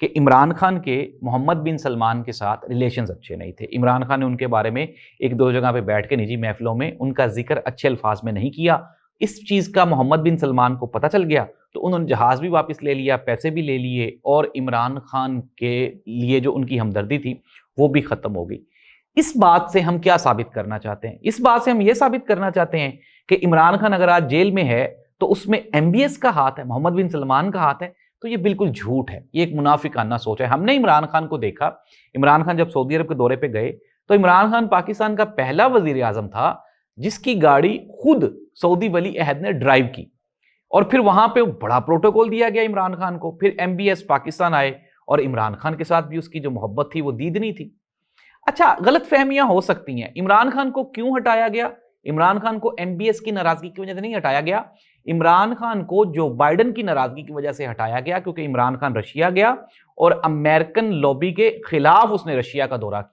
کہ عمران خان کے محمد بن سلمان کے ساتھ ریلیشنز اچھے نہیں تھے. عمران خان نے ان کے بارے میں ایک دو جگہ پہ بیٹھ کے نجی محفلوں میں ان کا ذکر اچھے الفاظ میں نہیں کیا. اس چیز کا محمد بن سلمان کو پتہ چل گیا تو انہوں نے جہاز بھی واپس لے لیا، پیسے بھی لے لیے، اور عمران خان کے لیے جو ان کی ہمدردی تھی وہ بھی ختم ہو گئی. اس بات سے ہم کیا ثابت کرنا چاہتے ہیں؟ اس بات سے ہم یہ ثابت کرنا چاہتے ہیں کہ عمران خان اگر آج جیل میں ہے تو اس میں ایم بی ایس کا ہاتھ ہے، محمد بن سلمان کا ہاتھ ہے. تو یہ بالکل جھوٹ ہے، یہ ایک منافقانہ سوچ ہے. ہم نے عمران خان کو دیکھا، عمران خان جب سعودی عرب کے دورے پہ گئے تو عمران خان پاکستان کا پہلا وزیر اعظم تھا جس کی گاڑی خود سعودی ولی عہد نے ڈرائیو کی، اور پھر وہاں پہ بڑا پروٹوکول دیا گیا عمران خان کو. پھر ایم بی ایس پاکستان آئے اور عمران خان کے ساتھ بھی اس کی جو محبت تھی وہ دیدنی تھی. اچھا، غلط فہمیاں ہو سکتی ہیں. عمران خان کو کیوں ہٹایا گیا؟ عمران خان کو ایم بی ایس کی ناراضگی کی وجہ سے نہیں ہٹایا گیا، عمران خان کو جو بائیڈن کی ناراضگی کی وجہ سے ہٹایا گیا، کیونکہ عمران خان رشیا گیا اور امریکن لابی کے خلاف اس نے رشیا کا دورہ کیا.